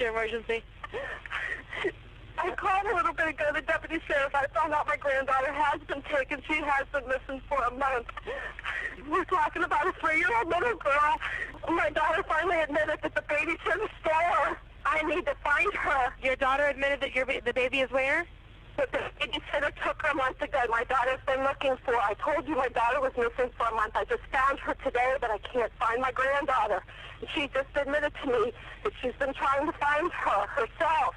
your emergency? I called a little bit ago, the deputy sheriff. I found out my granddaughter has been taken. She has been missing for a month. We're talking about a 3-year-old little girl. My daughter finally admitted that the baby's in the store. I need to find her. Your daughter admitted that the baby is where? But the babysitter took her a month ago. My daughter's been looking for her. I told you my daughter was missing for a month. I just found her today, but I can't find my granddaughter. And she just admitted to me that she's been trying to find her herself.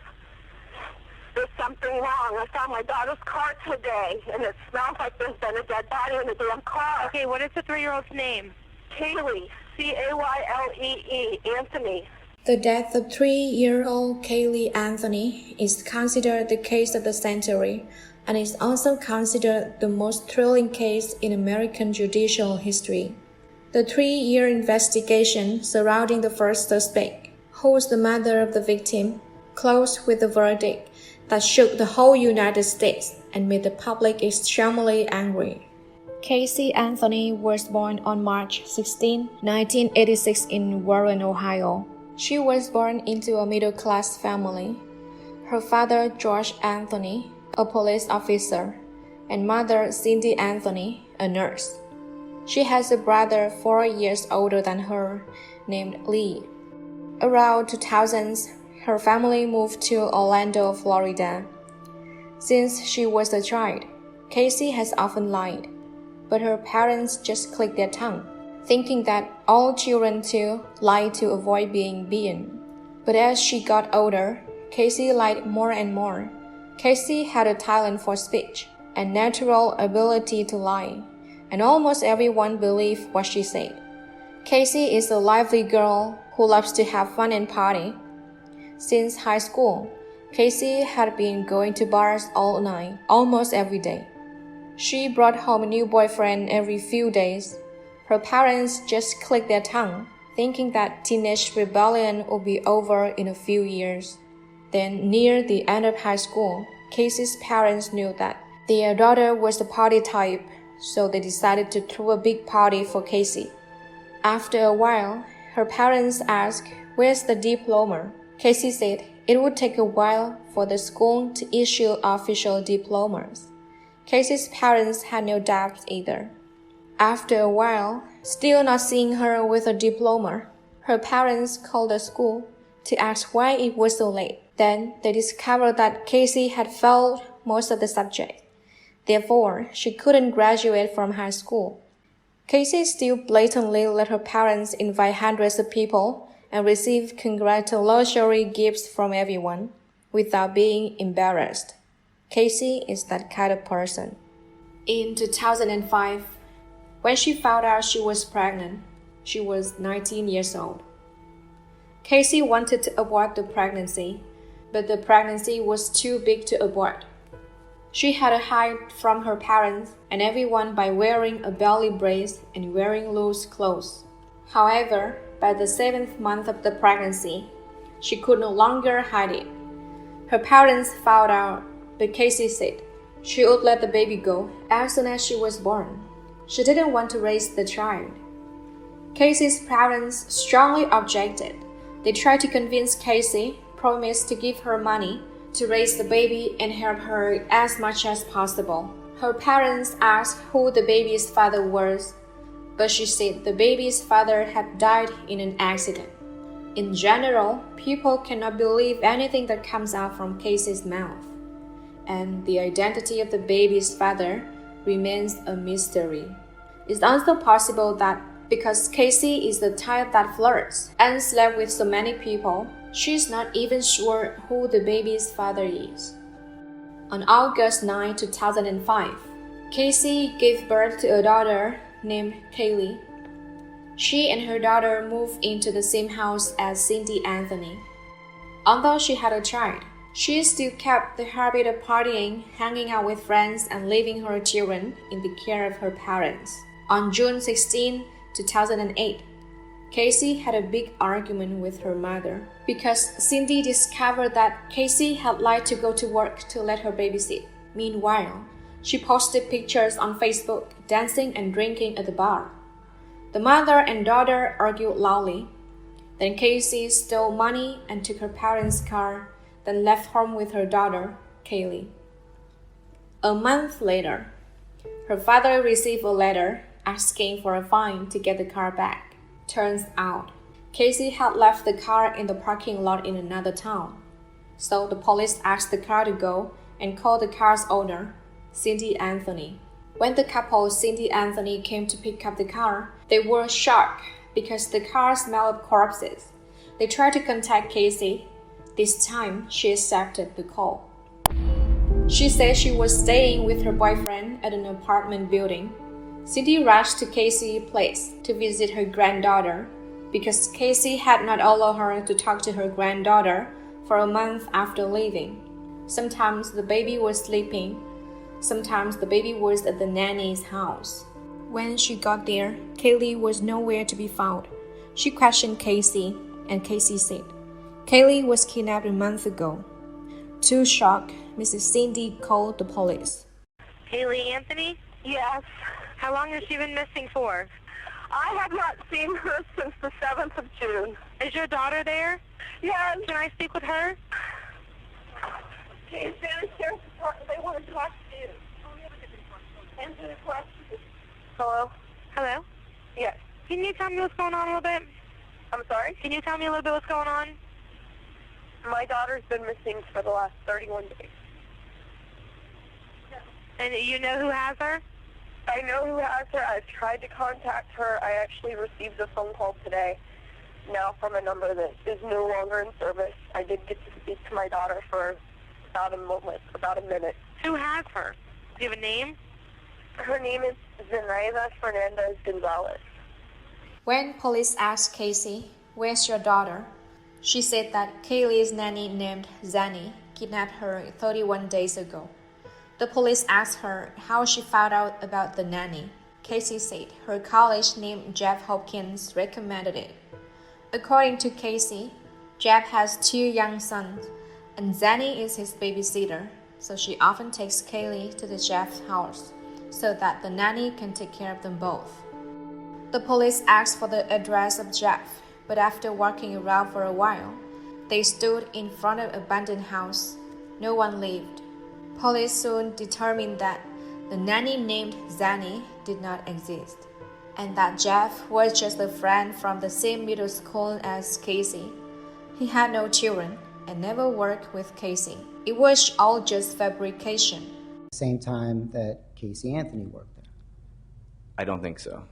There's something wrong. I found my daughter's car today, and it smells like there's been a dead body in the damn car. Okay, what is the 3-year-old's name? Caylee, Caylee Anthony. The death of 3-year-old Caylee Anthony is considered the case of the century and is also considered the most thrilling case in American judicial history. The 3-year investigation surrounding the first suspect, who was the mother of the victim, closed with a verdict that shook the whole United States and made the public extremely angry. Caylee Anthony was born on March 16, 1986 in Warren, Ohio. She was born into a middle-class family. Her father, George Anthony, a police officer, and mother, Cindy Anthony, a nurse. She has a brother 4 years older than her, named Lee. Around 2000s, her family moved to Orlando, Florida. Since she was a child, Caylee has often lied, but her parents just clicked their tongue, thinking that all children too lie to avoid being beaten. But as she got older, Caylee lied more and more. Caylee had a talent for speech and natural ability to lie, and almost everyone believed what she said. Caylee is a lively girl who loves to have fun and party. Since high school, Caylee had been going to bars all night, almost every day. She brought home a new boyfriend every few days. Her parents just clicked their tongue, thinking that teenage rebellion would be over in a few years. Then, near the end of high school, Caylee's parents knew that their daughter was the party type, so they decided to throw a big party for Caylee. After a while, her parents asked, "Where's the diploma?" Caylee said it would take a while for the school to issue official diplomas. Caylee's parents had no doubts either. After a while, still not seeing her with a diploma, her parents called the school to ask why it was so late. Then they discovered that Caylee had failed most of the subjects. Therefore, she couldn't graduate from high school. Caylee still blatantly let her parents invite hundreds of people and receive congratulatory gifts from everyone without being embarrassed. Caylee is that kind of person. In 2005, when she found out she was pregnant, she was 19 years old. Caylee wanted to abort the pregnancy, but the pregnancy was too big to abort. She had to hide from her parents and everyone by wearing a belly brace and wearing loose clothes. However, by the 7th month of the pregnancy, she could no longer hide it. Her parents found out, but Caylee said she would let the baby go as soon as she was born. She didn't want to raise the child. Caylee's parents strongly objected. They tried to convince Caylee, promised to give her money to raise the baby and help her as much as possible. Her parents asked who the baby's father was, but she said the baby's father had died in an accident. In general, people cannot believe anything that comes out from Caylee's mouth, and the identity of the baby's father remains a mystery. It's also possible that because Caylee is the type that flirts and slept with so many people, she's not even sure who the baby's father is. On August 9, 2005, Caylee gave birth to a daughter named Caylee. She and her daughter moved into the same house as Cindy Anthony. Although she had a child, she still kept the habit of partying, hanging out with friends, and leaving her children in the care of her parents. On June 16, 2008, Caylee had a big argument with her mother because Cindy discovered that Caylee had lied to go to work to let her babysit. Meanwhile, she posted pictures on Facebook dancing and drinking at the bar. The mother and daughter argued loudly. Then Casey stole money and took her parents' car, then left home with her daughter, Caylee. A month later, her father received a letter asking for a fine to get the car back. Turns out, Casey had left the car in the parking lot in another town. So the police asked the car to go and called the car's owner, Caylee Anthony. When the couple Caylee Anthony came to pick up the car, they were shocked because the car smelled corpses. They tried to contact Casey. This time, she accepted the call. She said she was staying with her boyfriend at an apartment building. Cindy rushed to Casey's place to visit her granddaughter because Casey had not allowed her to talk to her granddaughter for a month after leaving. Sometimes the baby was sleeping. Sometimes the baby was at the nanny's house. When she got there, Caylee was nowhere to be found. She questioned Casey, and Casey said, "Caylee was kidnapped a month ago." Too shocked, Mrs. Cindy called the police. Caylee Anthony? Yes. How long has she been missing for? I have not seen her since the 7th of June. Is your daughter there? Yes. Can I speak with her? Okay, downstairs. They want to talk to you. Answer the question. Hello? Hello? Yes. Can you tell me what's going on a little bit? I'm sorry? Can you tell me a little bit what's going on? My daughter's been missing for the last 31 days. And you know who has her? I know who has her. I've tried to contact her. I actually received a phone call today now from a number that is no longer in service. I did get to speak to my daughter for about a minute. Who has her? Do you have a name? Her name is Zenaida Fernandez Gonzalez. When police asked Casey, "Where's your daughter?" she said that Caylee's nanny named Zanny kidnapped her 31 days ago. The police asked her how she found out about the nanny. Casey said her college named Jeff Hopkins recommended it. According to Casey, Jeff has 2 young sons, and Zanny is his babysitter, so she often takes Caylee to the Jeff's house so that the nanny can take care of them both. The police asked for the address of Jeff, but after walking around for a while, they stood in front of an abandoned house. No one lived. Police soon determined that the nanny named Zanny did not exist, and that Jeff was just a friend from the same middle school as Casey. He had no children and never worked with Casey. It was all just fabrication. Same time that Caylee Anthony worked there. I don't think so.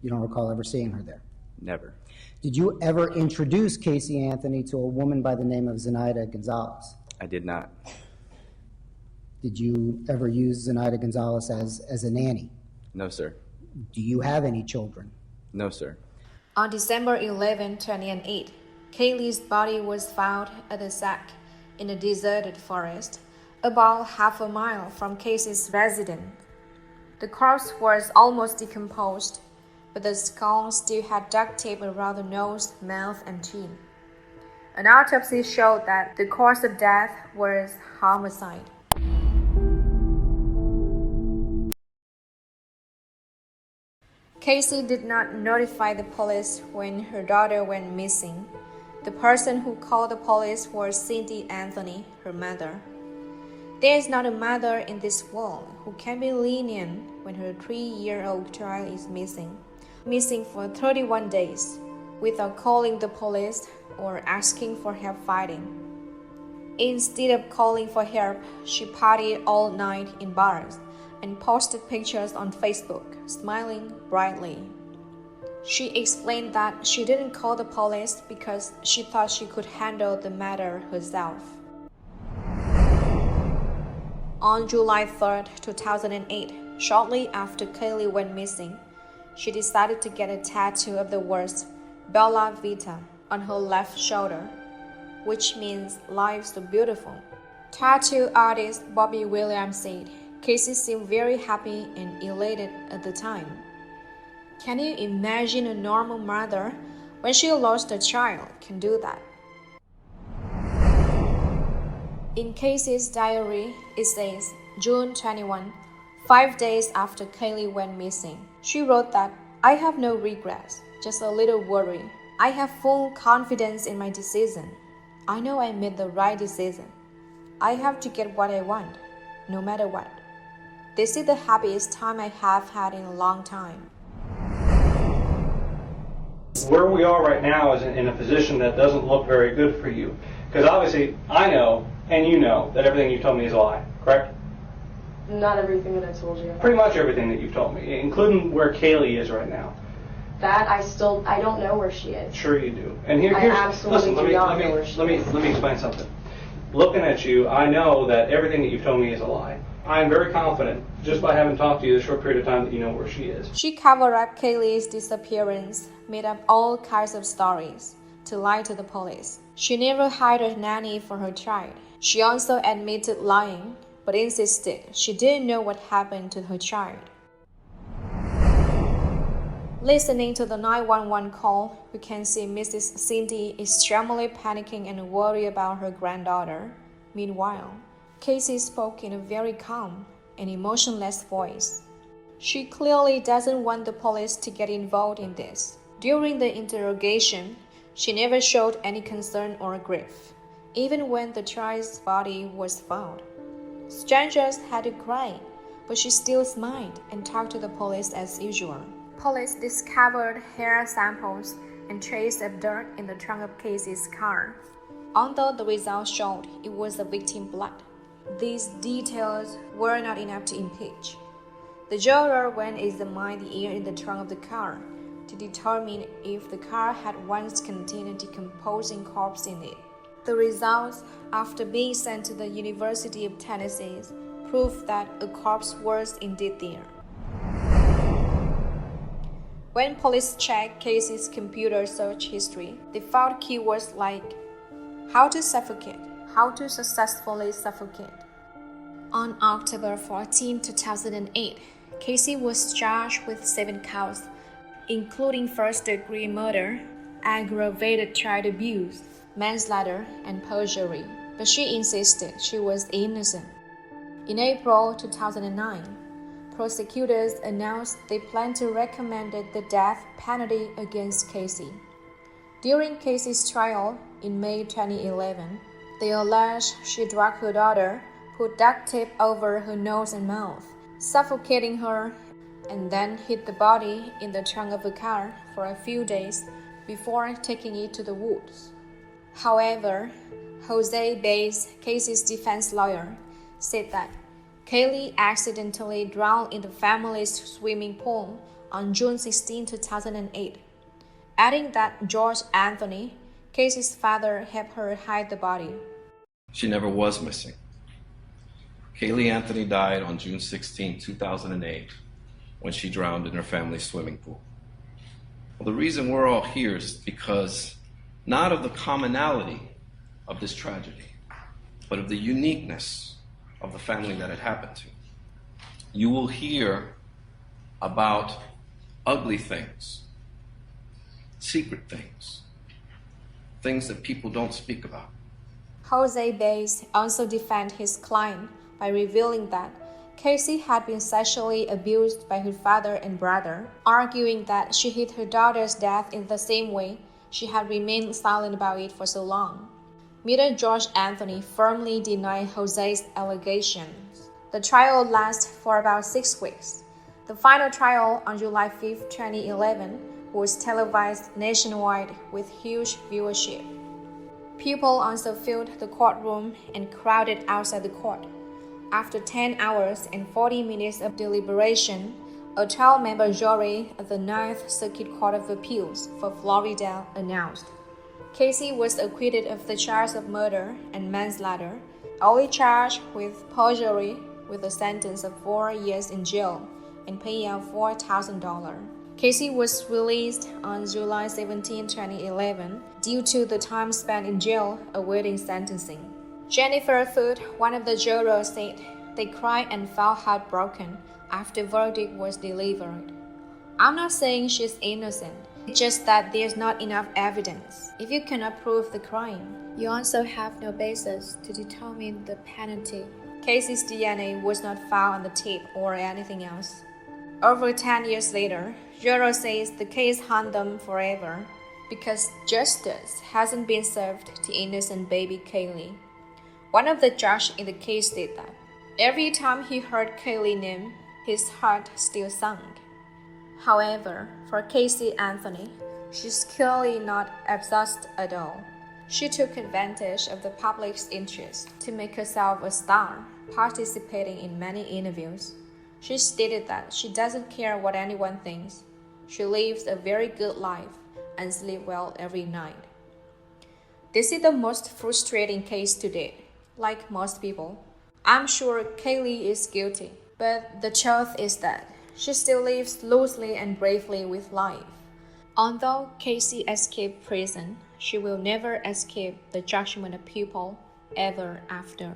You don't recall ever seeing her there? Never. Did you ever introduce Caylee Anthony to a woman by the name of Zenaida Gonzalez? I did not. Did you ever use Zenaida Gonzalez as a nanny? No, sir. Do you have any children? No, sir. On December 11, 2008, Caylee's body was found at a sack in a deserted forest, about half a mile from Casey's residence. The corpse was almost decomposed, but the skull still had duct tape around the nose, mouth, and chin. An autopsy showed that the cause of death was homicide. Casey did not notify the police when her daughter went missing. The person who called the police was Caylee Anthony, her mother. There is not a mother in this world who can be lenient when her 3-year-old child is missing for 31 days, without calling the police or asking for help fighting. Instead of calling for help, she partied all night in bars and posted pictures on Facebook, smiling brightly. She explained that she didn't call the police because she thought she could handle the matter herself. On July 3, 2008, shortly after Caylee went missing, she decided to get a tattoo of the words Bella Vita on her left shoulder, which means life so beautiful. Tattoo artist Bobby Williams said, Casey seemed very happy and elated at the time. Can you imagine a normal mother, when she lost a child, can do that? In Casey's diary, it says, June 21, 5 days after Caylee went missing. She wrote that, I have no regrets, just a little worry. I have full confidence in my decision. I know I made the right decision. I have to get what I want, no matter what. This is the happiest time I have had in a long time. Where we are right now is in a position that doesn't look very good for you. Because obviously, I know, and you know, that everything you told me is a lie, correct? Not everything that I told you. Pretty much everything that you've told me, including where Caylee is right now. That I don't know where she is. Sure you do. And I absolutely do not know where she let me explain something. Looking at you, I know that everything that you've told me is a lie. I am very confident, just by having talked to you this short period of time, that you know where she is. She covered up Caylee's disappearance, made up all kinds of stories to lie to the police. She never hired a nanny for her child. She also admitted lying, but insisted she didn't know what happened to her child. Listening to the 911 call, we can see Mrs. Cindy extremely panicking and worried about her granddaughter. Meanwhile, Casey spoke in a very calm and emotionless voice. She clearly doesn't want the police to get involved in this. During the interrogation, she never showed any concern or grief, even when the child's body was found. Strangers had to cry, but she still smiled and talked to the police as usual. Police discovered hair samples and traces of dirt in the trunk of Casey's car. Although the results showed it was the victim's blood, these details were not enough to impeach. The juror went examined the air in the trunk of the car to determine if the car had once contained a decomposing corpse in it. The results, after being sent to the University of Tennessee, proved that a corpse was indeed there. When police checked Casey's computer search history, they found keywords like how to suffocate, how to successfully suffocate. On October 14, 2008, Casey was charged with 7 counts, including first-degree murder, aggravated child abuse, manslaughter, and perjury, but she insisted she was innocent. In April 2009, prosecutors announced they planned to recommend the death penalty against Casey. During Casey's trial in May 2011, they alleged she drugged her daughter, put duct tape over her nose and mouth, suffocating her, and then hid the body in the trunk of a car for a few days before taking it to the woods. However, Jose Baez, Casey's defense lawyer, said that Caylee accidentally drowned in the family's swimming pool on June 16, 2008, adding that George Anthony, Casey's father, helped her hide the body. She never was missing. Caylee Anthony died on June 16, 2008, when she drowned in her family's swimming pool. Well, the reason we're all here is because not of the commonality of this tragedy, but of the uniqueness of the family that it happened to. You will hear about ugly things, secret things, things that people don't speak about. Jose Baez also defended his client by revealing that Casey had been sexually abused by her father and brother, arguing that she hid her daughter's death in the same way she had remained silent about it for so long. Mr. George Anthony firmly denied Jose's allegations. The trial lasted for about 6 weeks. The final trial on July 5, 2011 was televised nationwide with huge viewership. People also filled the courtroom and crowded outside the court. After 10 hours and 40 minutes of deliberation, a 12-member jury of the 9th Circuit Court of Appeals for Florida announced Casey was acquitted of the charge of murder and manslaughter, only charged with perjury with a sentence of 4 years in jail and paying out $4,000. Casey was released on July 17, 2011, due to the time spent in jail awaiting sentencing. Jennifer Foot, one of the jurors, said they cried and felt heartbroken after the verdict was delivered. I'm not saying she's innocent, it's just that there's not enough evidence. If you cannot prove the crime, you also have no basis to determine the penalty. Casey's DNA was not found on the tape or anything else. Over 10 years later, juror says the case haunts them forever. because justice hasn't been served to innocent baby Caylee. One of the judges in the case said that every time he heard Caylee's name, his heart still sunk. However, for Caylee Anthony, she's clearly not obsessed at all. She took advantage of the public's interest to make herself a star, participating in many interviews. She stated that she doesn't care what anyone thinks. She lives a very good life and sleeps well every night. This is the most frustrating case to date. Like most people, I'm sure Caylee is guilty, but the truth is that she still lives loosely and bravely with life. Although Caylee escaped prison, she will never escape the judgment of people ever after.